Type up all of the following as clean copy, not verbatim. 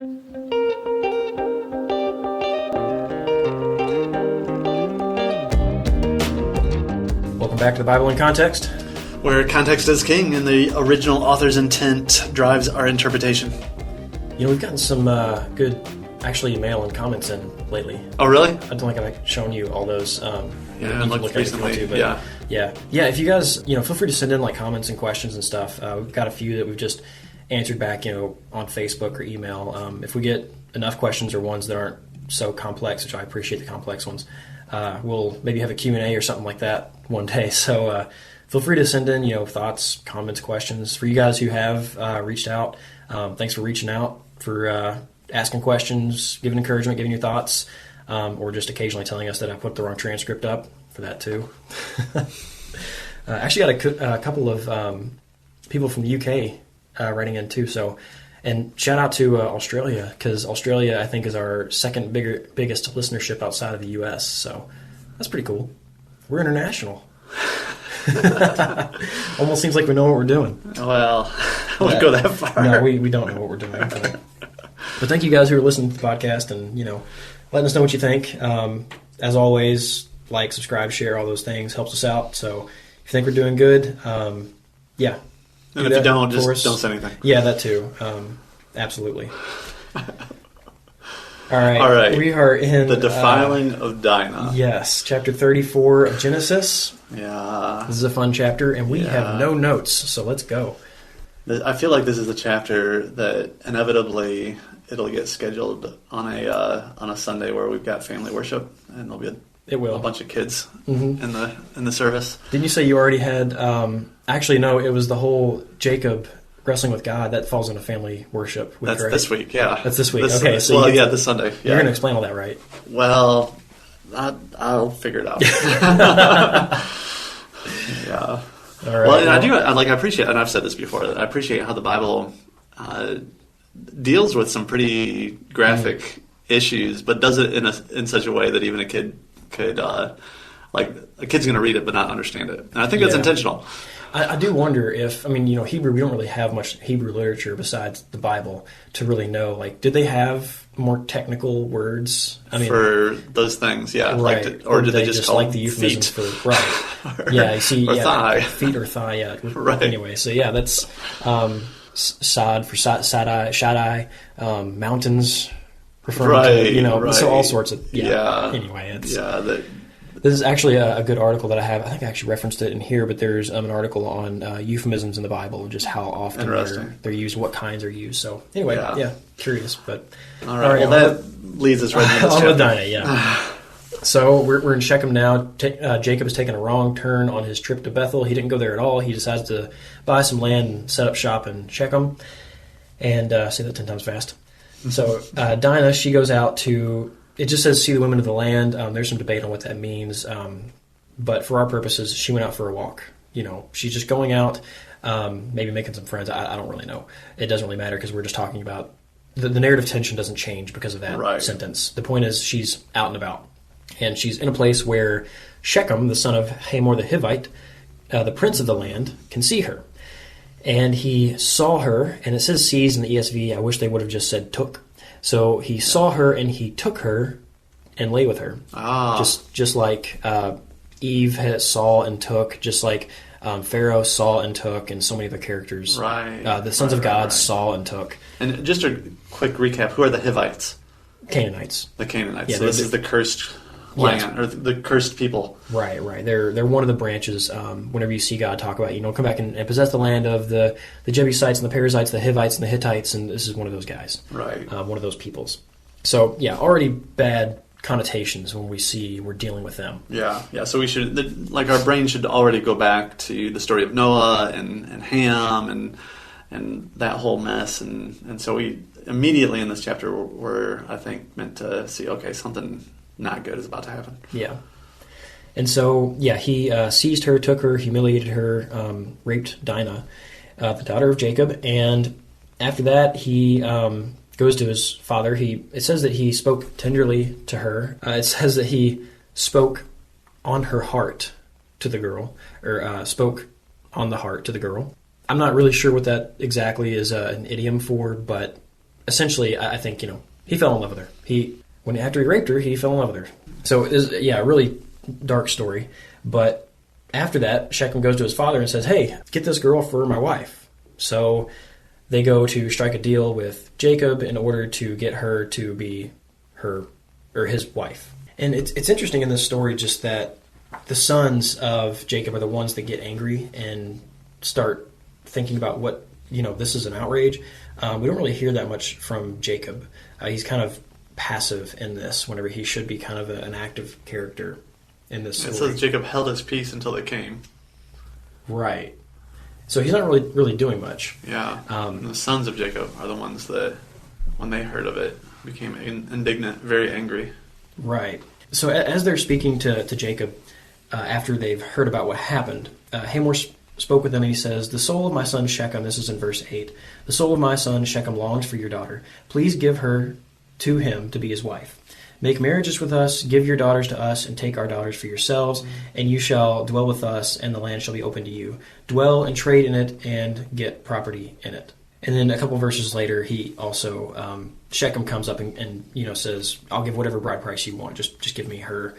Welcome back to the Bible in Context, where context is king and the original author's intent drives our interpretation. You know, we've gotten some good, actually, email and comments in lately. Oh, really? I don't think I've shown you all those. Yeah, I looked recently. Yeah. If you guys, feel free to send in like comments and questions and stuff. We've got a few that we've just answered back, on Facebook or email. If we get enough questions or ones that aren't so complex, which I appreciate the complex ones, we'll maybe have a Q&A or something like that one day. So feel free to send in, thoughts, comments, questions. For you guys who have reached out, thanks for reaching out, for asking questions, giving encouragement, giving your thoughts, or just occasionally telling us that I put the wrong transcript up, for that too. Actually got a couple of people from the UK writing in too. And shout out to Australia, because Australia, I think, is our second biggest listenership outside of the U.S. So that's pretty cool. We're international. Almost seems like we know what we're doing. Well, I wouldn't go that far. No, we don't know what we're doing. But thank you guys who are listening to the podcast and, letting us know what you think. As always, like, subscribe, share, all those things. Helps us out. So if you think we're doing good, yeah. And if you don't, just don't say anything. Yeah, that too. Absolutely. All right. We are in... The Defiling of Dinah. Yes, chapter 34 of Genesis. Yeah. This is a fun chapter, and we have no notes, so let's go. I feel like this is the chapter that inevitably it'll get scheduled on a Sunday where we've got family worship, and there'll be a bunch of kids in the service. Didn't you say you already had... Actually, no, it was the whole Jacob wrestling with God. That falls into family worship. That's this week, yeah. That's this week. This Sunday. This Sunday. Yeah. You're going to explain all that, right? Well, I'll figure it out. Yeah. All right. Well, and I appreciate, and I've said this before, that I appreciate how the Bible deals with some pretty graphic issues, but does it in such a way that even a kid could, a kid's going to read it but not understand it. And I think that's intentional. I do wonder if, Hebrew, we don't really have much Hebrew literature besides the Bible to really know, did they have more technical words? For those things, yeah. Right. Or did they just call the euphemisms feet? For, right. Yeah, you see. Or thigh. Feet or thigh, yeah. Right. Anyway, so yeah, that's Sod for Shaddai, mountains referring to, so all sorts of, Anyway, it's... This is actually a good article that I have. I think I actually referenced it in here, but there's an article on euphemisms in the Bible, just how often they're used, what kinds are used. So anyway, curious. But all right, well, that leads us right into this chapter. On Dinah, yeah. So we're in Shechem now. Jacob has taken a wrong turn on his trip to Bethel. He didn't go there at all. He decides to buy some land and set up shop in Shechem. And say that 10 times fast. So Dinah, she goes out to... It just says, see the women of the land. There's some debate on what that means. But for our purposes, she went out for a walk. She's just going out, maybe making some friends. I don't really know. It doesn't really matter because we're just talking about... The narrative tension doesn't change because of that sentence. The point is she's out and about. And she's in a place where Shechem, the son of Hamor the Hivite, the prince of the land, can see her. And he saw her, and it says sees in the ESV. I wish they would have just said took. So he saw her and he took her and lay with her. Just like Eve saw and took, just like Pharaoh saw and took, and so many other characters. Right. The sons of God saw and took. And just a quick recap, who are the Hivites? Canaanites. The Canaanites. Yeah, so this is the cursed land, or the cursed people. Right. They're one of the branches. Whenever you see God talk about, come back and possess the land of the Jebusites and the Perizzites, the Hivites and the Hittites, and this is one of those guys. Right. One of those peoples. So, already bad connotations when we're dealing with them. Yeah. So we should, our brain should already go back to the story of Noah and Ham and that whole mess. And so we immediately in this chapter we're, I think, meant to see, okay, something not good is about to happen. Yeah. And so, he seized her, took her, humiliated her, raped Dinah, the daughter of Jacob. And after that, he goes to his father. It says that he spoke tenderly to her. It says that he spoke on her heart to the girl, or spoke on the heart to the girl. I'm not really sure what that exactly is an idiom for, but essentially, I think, he fell in love with her. After he raped her, he fell in love with her. So it is, a really dark story. But after that, Shechem goes to his father and says, hey, get this girl for my wife. So they go to strike a deal with Jacob in order to get her to be his wife. And it's interesting in this story just that the sons of Jacob are the ones that get angry and start thinking about what, this is an outrage. We don't really hear that much from Jacob. He's kind of passive in this whenever he should be kind of an active character in this story. It says Jacob held his peace until they came. Right. So he's not really doing much. Yeah. The sons of Jacob are the ones that, when they heard of it, became indignant, very angry. Right. So as they're speaking to Jacob, after they've heard about what happened, Hamor spoke with them and he says, the soul of my son Shechem, this is in verse 8, the soul of my son Shechem longs for your daughter. Please give her to him to be his wife. Make marriages with us, give your daughters to us, and take our daughters for yourselves, and you shall dwell with us, and the land shall be open to you. Dwell and trade in it, and get property in it. And then a couple verses later, he also, Shechem comes up and says, I'll give whatever bride price you want, just give me her.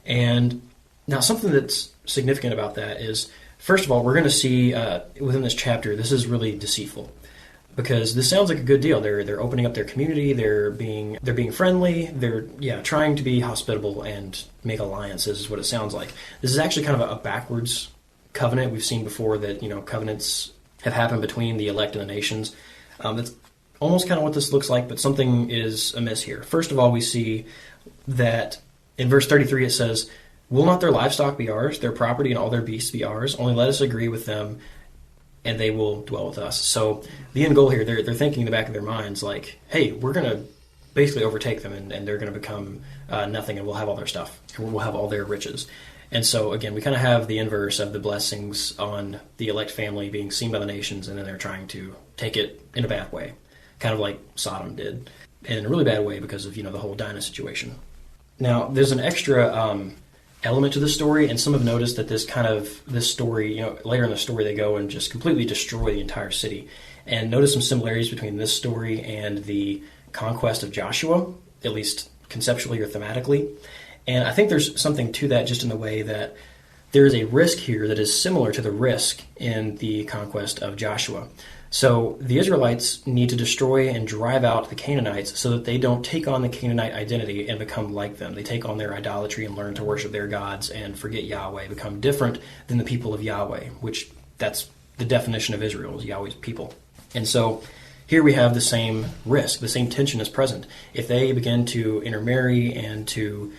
And now something that's significant about that is, first of all, we're going to see within this chapter, this is really deceitful. Because this sounds like a good deal. They're opening up their community. They're being friendly. They're trying to be hospitable and make alliances is what it sounds like. This is actually kind of a backwards covenant. We've seen before that covenants have happened between the elect and the nations. That's almost kind of what this looks like, but something is amiss here. First of all, we see that in verse 33 it says, "Will not their livestock be ours, their property and all their beasts be ours? Only let us agree with them, and they will dwell with us." So the end goal here, they're thinking in the back of their minds like, hey, we're going to basically overtake them, and they're going to become nothing, and we'll have all their stuff, and we'll have all their riches. And so, again, we kind of have the inverse of the blessings on the elect family being seen by the nations, and then they're trying to take it in a bad way, kind of like Sodom did, and in a really bad way because of, the whole Dinah situation. Now, there's an extra element to the story, and some have noticed that this story, later in the story they go and just completely destroy the entire city. And notice some similarities between this story and the conquest of Joshua, at least conceptually or thematically. And I think there's something to that just in the way that there is a risk here that is similar to the risk in the conquest of Joshua. So the Israelites need to destroy and drive out the Canaanites so that they don't take on the Canaanite identity and become like them. They take on their idolatry and learn to worship their gods and forget Yahweh, become different than the people of Yahweh, which that's the definition of Israel, is Yahweh's people. And so here we have the same risk, the same tension is present. If they begin to intermarry and to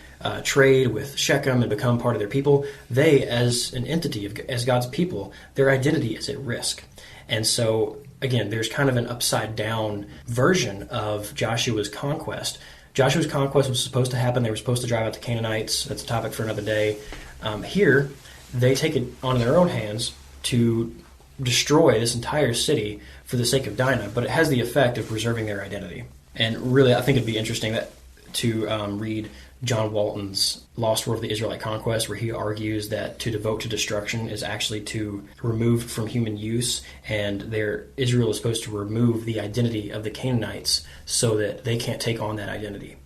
trade with Shechem and become part of their people, they, as an entity, as God's people, their identity is at risk. And so, again, there's kind of an upside-down version of Joshua's conquest. Joshua's conquest was supposed to happen. They were supposed to drive out the Canaanites. That's a topic for another day. Here, they take it on their own hands to destroy this entire city for the sake of Dinah, but it has the effect of preserving their identity. And really, I think it'd be interesting to read John Walton's Lost World of the Israelite Conquest, where he argues that to devote to destruction is actually to remove from human use, and Israel is supposed to remove the identity of the Canaanites so that they can't take on that identity.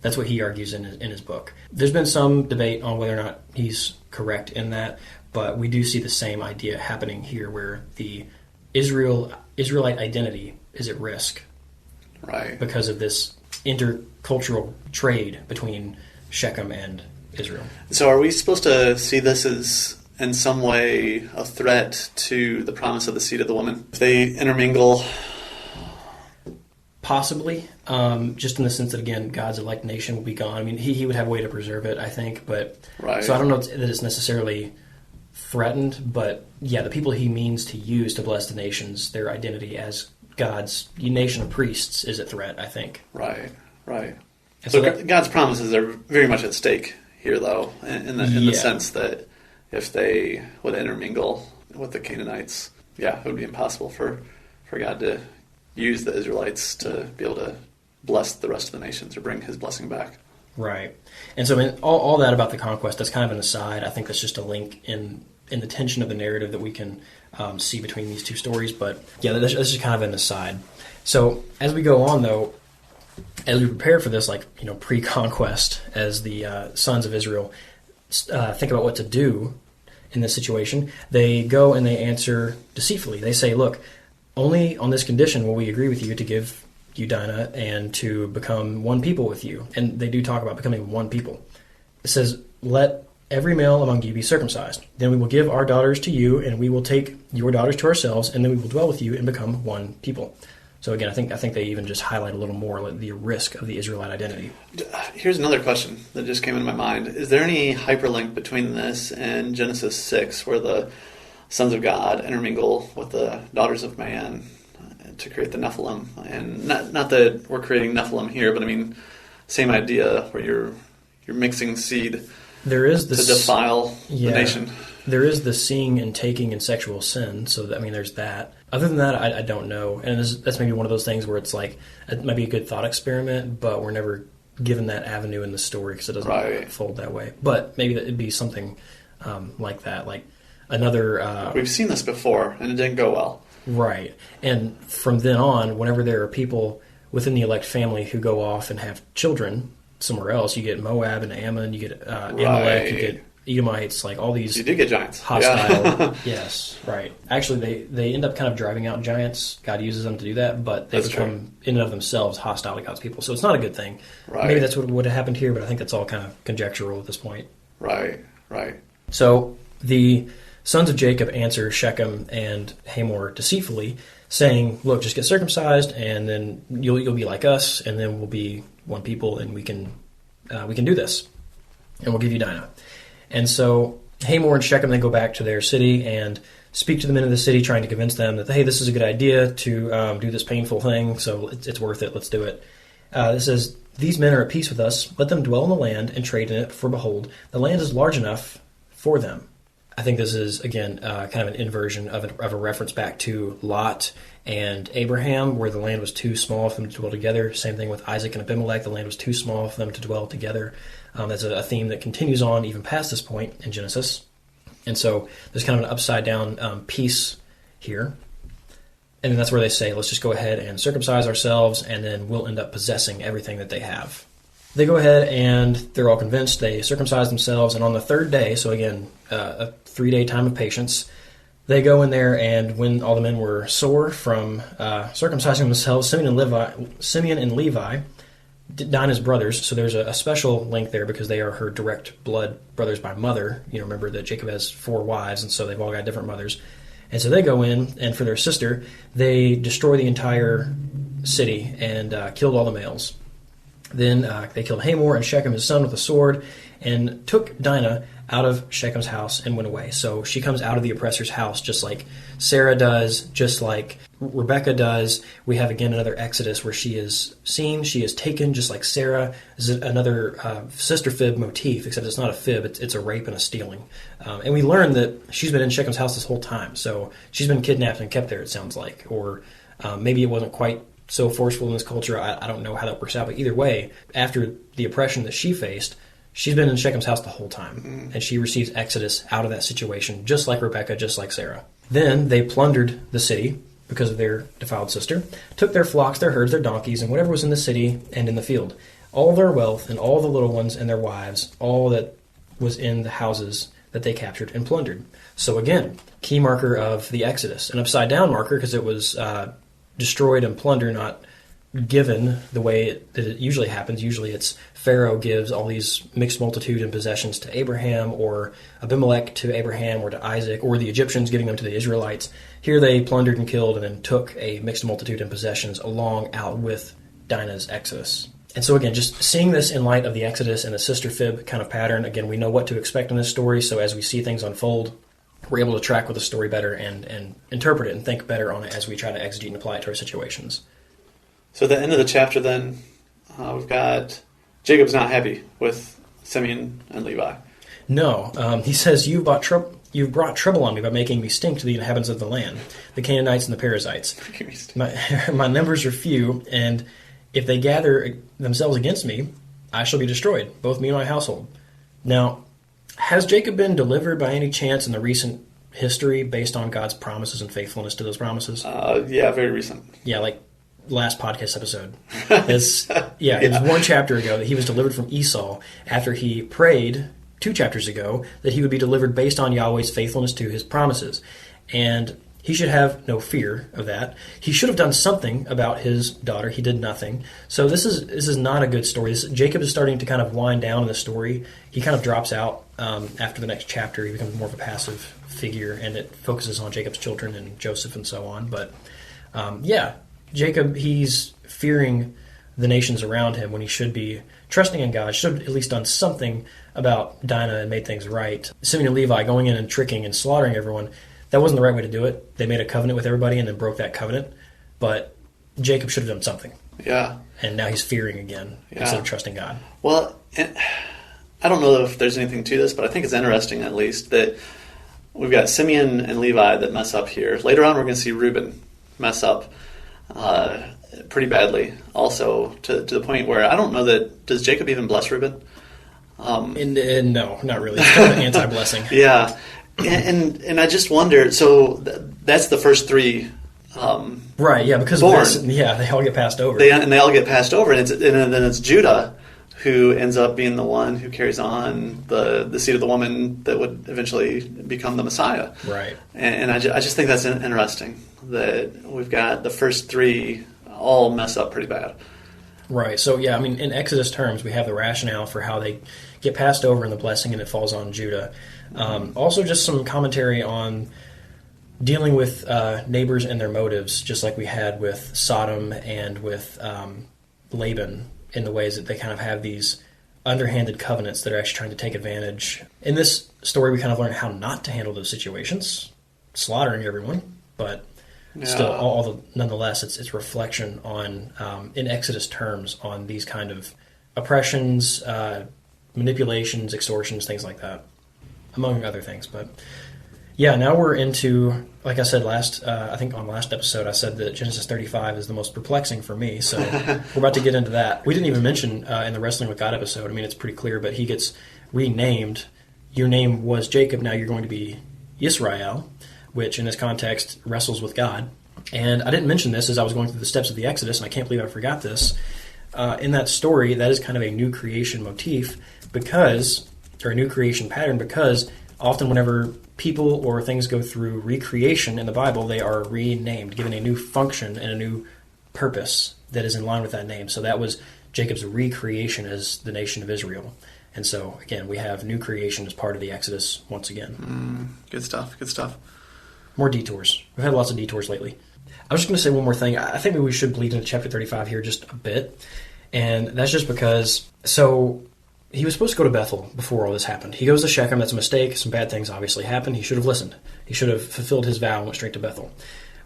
That's what he argues in his book. There's been some debate on whether or not he's correct in that, but we do see the same idea happening here, where the Israelite identity is at risk, right, because of this intercultural trade between Shechem and Israel. So are we supposed to see this as in some way a threat to the promise of the seed of the woman? If they intermingle? Possibly, just in the sense that, again, God's elect nation will be gone. I mean, he would have a way to preserve it, I think, but right. So I don't know that it's necessarily threatened, but yeah, the people he means to use to bless the nations, their identity as God's nation of priests is a threat, I think. Right. So God's promises are very much at stake here, though, in the sense that if they would intermingle with the Canaanites, it would be impossible for God to use the Israelites to be able to bless the rest of the nations or bring his blessing back. Right. And so, I mean, all that about the conquest, that's kind of an aside. I think that's just a link in the tension of the narrative that we can see between these two stories. But, yeah, that's just kind of an aside. So as we go on, though, as we prepare for this, like, pre-conquest, as the sons of Israel think about what to do in this situation, they go and they answer deceitfully. They say, look, only on this condition will we agree with you to give you Dinah and to become one people with you. And they do talk about becoming one people. It says, let every male among you be circumcised. Then we will give our daughters to you, and we will take your daughters to ourselves, and then we will dwell with you and become one people. So again, I think they even just highlight a little more like the risk of the Israelite identity. Here's another question that just came into my mind. Is there any hyperlink between this and Genesis 6, where the sons of God intermingle with the daughters of man to create the Nephilim? And not that we're creating Nephilim here, but I mean, same idea where you're mixing seed there is this, to defile the nation. There is the seeing and taking and sexual sin. So there's that. Other than that, I don't know. And that's maybe one of those things where it's like, it might be a good thought experiment, but we're never given that avenue in the story because it doesn't fold that way. But maybe it'd be something like that. Like another... We've seen this before, and it didn't go well. Right. And from then on, whenever there are people within the elect family who go off and have children somewhere else, you get Moab and Ammon, you get Amalek, you get Edomites, like all these... You do get giants. Hostile. Yeah. Yes, right. Actually, they end up kind of driving out giants. God uses them to do that, but they become, in and of themselves, hostile to God's people. So it's not a good thing. Right. Maybe that's what would have happened here, but I think that's all kind of conjectural at this point. Right. So the sons of Jacob answer Shechem and Hamor deceitfully, saying, look, just get circumcised, and then you'll be like us, and then we'll be one people, and we can do this, and we'll give you Dinah. And so Hamor and Shechem then go back to their city and speak to the men of the city, trying to convince them that, hey, this is a good idea to do this painful thing, so it's worth it, let's do it. It says, these men are at peace with us, let them dwell in the land and trade in it, for behold, the land is large enough for them. I think this is, again, kind of an inversion of a reference back to Lot and Abraham, where the land was too small for them to dwell together. Same thing with Isaac and Abimelech. The land was too small for them to dwell together. That's a theme that continues on even past this point in Genesis. And so there's kind of an upside-down piece here. And then that's where they say, let's just go ahead and circumcise ourselves, and then we'll end up possessing everything that they have. They go ahead and they're all convinced. They circumcise themselves, and on the third day, so again, a 3-day time of patience, they go in there, and when all the men were sore from circumcising themselves, Simeon and Levi, Dinah's brothers, so there's a special link there because they are her direct blood brothers by mother. Remember that Jacob has 4 wives, and so they've all got different mothers. And so they go in, and for their sister, they destroy the entire city and killed all the males. Then they killed Hamor and Shechem, his son, with a sword, and took Dinah out of Shechem's house and went away. So she comes out of the oppressor's house just like Sarah does, just like Rebekah does. We have again another Exodus where she is seen, she is taken, just like Sarah. This is another sister fib motif, except it's not a fib, it's a rape and a stealing. And we learn that she's been in Shechem's house this whole time. So she's been kidnapped and kept there, it sounds like. Or maybe it wasn't quite so forceful in this culture. I don't know how that works out, but either way, after the oppression that she faced, she's been in Shechem's house the whole time, and she receives exodus out of that situation, just like Rebekah, just like Sarah. Then they plundered the city because of their defiled sister, took their flocks, their herds, their donkeys, and whatever was in the city and in the field, all their wealth and all the little ones and their wives, all that was in the houses that they captured and plundered. So again, key marker of the Exodus, an upside-down marker because it was destroyed and plundered, not given the way that it usually happens. Usually it's Pharaoh gives all these mixed multitude and possessions to Abraham, or Abimelech to Abraham, or to Isaac, or the Egyptians giving them to the Israelites. Here they plundered and killed and then took a mixed multitude and possessions along out with Dinah's Exodus. And so again, just seeing this in light of the Exodus and the sister fib kind of pattern, again, we know what to expect in this story, so as we see things unfold, we're able to track with the story better and interpret it and think better on it as we try to exegete and apply it to our situations. So at the end of the chapter then, we've got Jacob's not happy with Simeon and Levi. No, he says, you've brought trouble on me by making me stink to the inhabitants of the land, the Canaanites and the Perizzites. My numbers are few, and if they gather themselves against me, I shall be destroyed, both me and my household. Now, has Jacob been delivered by any chance in the recent history based on God's promises and faithfulness to those promises? Yeah, very recent. Yeah, like last podcast episode. It was one chapter ago that he was delivered from Esau after he prayed 2 chapters ago that he would be delivered based on Yahweh's faithfulness to his promises. And he should have no fear of that. He should have done something about his daughter. He did nothing. So this is not a good story. Jacob is starting to kind of wind down in the story. He kind of drops out after the next chapter. He becomes more of a passive figure, and it focuses on Jacob's children and Joseph and so on. But Jacob, he's fearing the nations around him when he should be trusting in God. Should have at least done something about Dinah and made things right. Simeon and Levi going in and tricking and slaughtering everyone, that wasn't the right way to do it. They made a covenant with everybody and then broke that covenant. But Jacob should have done something. Yeah. And now he's fearing again instead of trusting God. Well, I don't know if there's anything to this, but I think it's interesting at least that we've got Simeon and Levi that mess up here. Later on, we're going to see Reuben mess up pretty badly also to the point where I don't know that, does Jacob even bless Reuben? No, not really. It's kind of an anti-blessing. Yeah. And I just wonder, so that's the first 3 right, yeah, because born. Of this, they all get passed over. They all get passed over, and then it's Judah who ends up being the one who carries on the seed of the woman that would eventually become the Messiah. Right. And I just think that's interesting that we've got the first 3 all mess up pretty bad. Right. So, yeah, I mean, in Exodus terms, we have the rationale for how they get passed over in the blessing and it falls on Judah. Also, just some commentary on dealing with neighbors and their motives, just like we had with Sodom and with Laban, in the ways that they kind of have these underhanded covenants that are actually trying to take advantage. In this story, we kind of learn how not to handle those situations, slaughtering everyone, but still, nonetheless, it's reflection on, in Exodus terms, on these kind of oppressions, manipulations, extortions, things like that, among other things. But yeah, now we're into, like I said I think on last episode, I said that Genesis 35 is the most perplexing for me, so we're about to get into that. We didn't even mention in the Wrestling with God episode, I mean, it's pretty clear, but he gets renamed. Your name was Jacob, now you're going to be Yisrael, which in this context wrestles with God. And I didn't mention this as I was going through the steps of the Exodus, and I can't believe I forgot this. In that story, that is kind of a new creation motif or a new creation pattern, because often whenever people or things go through recreation in the Bible, they are renamed, given a new function and a new purpose that is in line with that name. So that was Jacob's recreation as the nation of Israel. And so, again, we have new creation as part of the Exodus once again. Good stuff. More detours. We've had lots of detours lately. I was just going to say one more thing. I think maybe we should bleed into chapter 35 here just a bit. And that's just because, so he was supposed to go to Bethel before all this happened. He goes to Shechem. That's a mistake. Some bad things obviously happened. He should have listened. He should have fulfilled his vow and went straight to Bethel.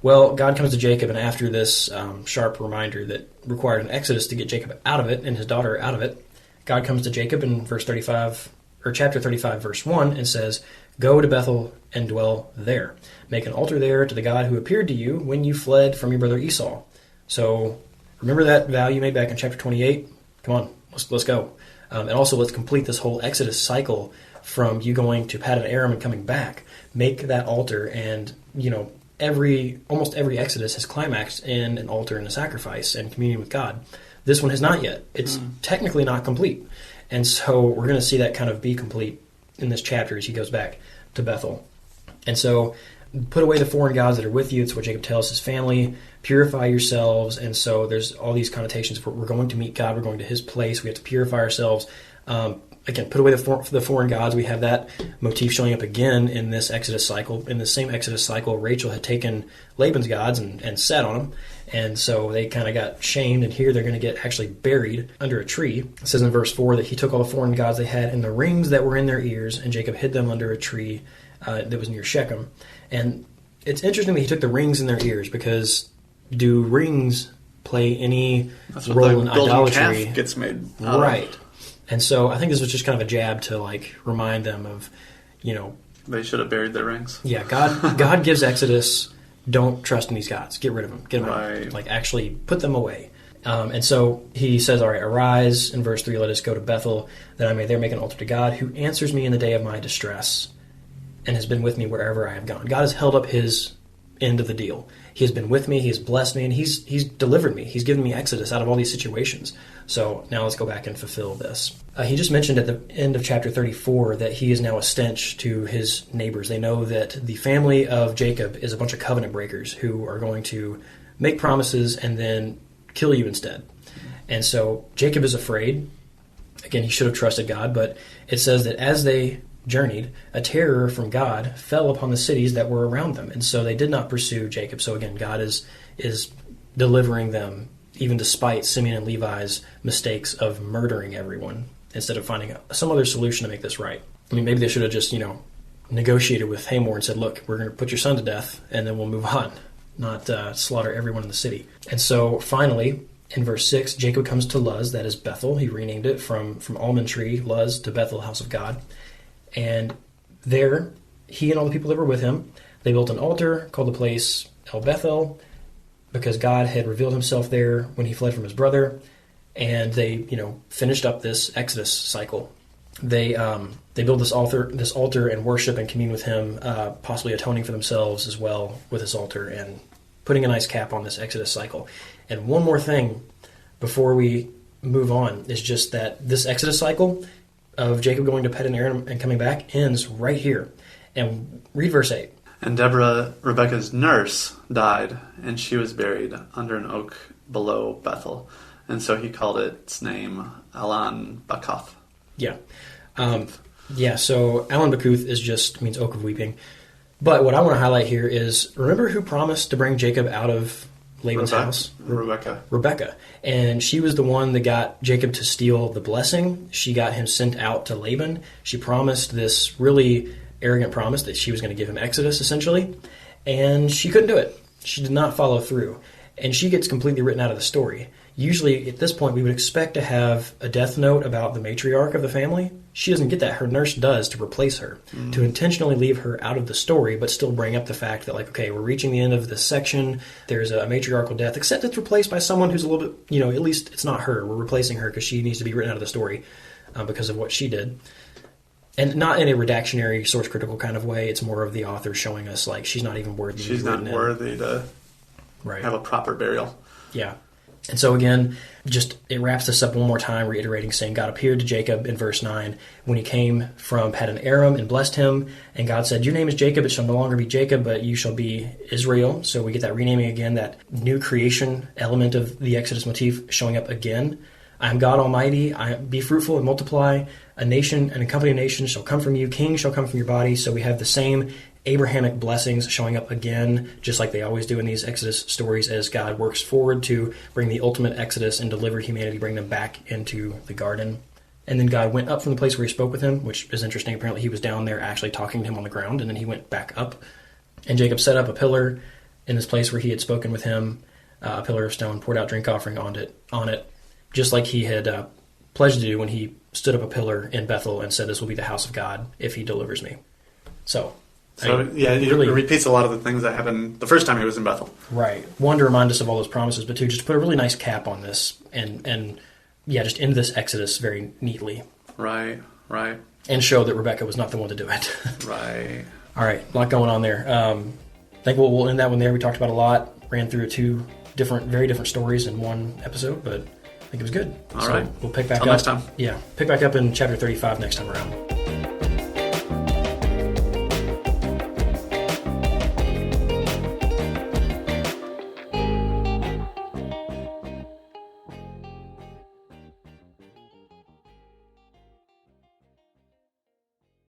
Well, God comes to Jacob, and after this sharp reminder that required an exodus to get Jacob out of it and his daughter out of it, God comes to Jacob in chapter 35, verse 1, and says, "Go to Bethel and dwell there. Make an altar there to the God who appeared to you when you fled from your brother Esau." So remember that vow you made back in chapter 28? Come on, let's go. And also let's complete this whole Exodus cycle from you going to Paddan Aram and coming back. Make that altar, and almost every Exodus has climaxed in an altar and a sacrifice and communion with God. This one has not yet. It's technically not complete. And so we're going to see that kind of be complete in this chapter as he goes back to Bethel. And so put away the foreign gods that are with you. It's what Jacob tells his family. Purify yourselves. And so there's all these connotations. We're going to meet God. We're going to his place. We have to purify ourselves. Again, put away the foreign gods. We have that motif showing up again in this Exodus cycle. In the same Exodus cycle, Rachel had taken Laban's gods and sat on them. And so they kind of got shamed, and here they're going to get actually buried under a tree. It says in verse 4 that he took all the foreign gods they had and the rings that were in their ears, and Jacob hid them under a tree that was near Shechem. And it's interesting that he took the rings in their ears, because do rings play any role in idolatry? Calf gets made. Right. And so I think this was just kind of a jab to remind them of, they should have buried their rings. Yeah, God gives Exodus. Don't trust in these gods. Get rid of them. Get them out. Actually put them away. And so he says, all right, arise, in verse 3, let us go to Bethel, that I may there make an altar to God, who answers me in the day of my distress, and has been with me wherever I have gone. God has held up his end of the deal. He has been with me, he has blessed me, and he's delivered me. He's given me exodus out of all these situations. So now let's go back and fulfill this. He just mentioned at the end of chapter 34 that he is now a stench to his neighbors. They know that the family of Jacob is a bunch of covenant breakers who are going to make promises and then kill you instead. And so Jacob is afraid. Again, he should have trusted God, but it says that as they journeyed, a terror from God fell upon the cities that were around them, and so they did not pursue Jacob. So again, God is delivering them, even despite Simeon and Levi's mistakes of murdering everyone, instead of finding some other solution to make this right. I mean, maybe they should have just, negotiated with Hamor and said, look, we're going to put your son to death, and then we'll move on, not slaughter everyone in the city. And so finally, in verse 6, Jacob comes to Luz, that is Bethel. He renamed it from almond tree, Luz, to Bethel, house of God. And there, he and all the people that were with him, they built an altar, called the place El Bethel, because God had revealed himself there when he fled from his brother. And they, finished up this Exodus cycle. They built this altar and worship and commune with him, possibly atoning for themselves as well with this altar and putting a nice cap on this Exodus cycle. And one more thing before we move on is just that this Exodus cycle of Jacob going to Padan Aram and coming back ends right here. And read verse 8. And Deborah, Rebekah's nurse, died, and she was buried under an oak below Bethel. And so he called its name Alan Bakoth. Yeah. So Alan Bakuth means oak of weeping. But what I want to highlight here is, remember who promised to bring Jacob out of Laban's house? Rebekah. And she was the one that got Jacob to steal the blessing. She got him sent out to Laban. She promised this really arrogant promise that she was going to give him Exodus, essentially. And she couldn't do it. She did not follow through. And she gets completely written out of the story. Usually, at this point, we would expect to have a death note about the matriarch of the family. She doesn't get that. Her nurse does to replace her, to intentionally leave her out of the story, but still bring up the fact that, okay, we're reaching the end of this section. There's a matriarchal death, except it's replaced by someone who's a little bit, at least it's not her. We're replacing her because she needs to be written out of the story because of what she did. And not in a redactionary, source critical kind of way. It's more of the author showing us, she's not even worthy. She's not worthy to have a proper burial. Yeah. And so again, it wraps this up one more time, reiterating, saying God appeared to Jacob in verse 9 when he came from Padan Aram and blessed him. And God said, your name is Jacob, it shall no longer be Jacob, but you shall be Israel. So we get that renaming again, that new creation element of the Exodus motif showing up again. I am God Almighty, be fruitful and multiply. A nation and a company of nations shall come from you, kings shall come from your body. So we have the same Abrahamic blessings showing up again, just like they always do in these Exodus stories, as God works forward to bring the ultimate Exodus and deliver humanity, bring them back into the garden. And then God went up from the place where he spoke with him, which is interesting. Apparently he was down there actually talking to him on the ground, and then he went back up. And Jacob set up a pillar in this place where he had spoken with him, a pillar of stone, poured out drink offering on it, just like he had pledged to do when he stood up a pillar in Bethel and said, this will be the house of God if he delivers me. He repeats a lot of the things that happened the first time he was in Bethel. Right. One, to remind us of all those promises, but two, just to put a really nice cap on this and just end this Exodus very neatly. Right. And show that Rebekah was not the one to do it. Right. All right, a lot going on there. I think we'll end that one there. We talked about a lot, ran through two very different stories in one episode, but I think it was good. All right. We'll pick back up. Next time. Yeah, pick back up in chapter 35 next time around.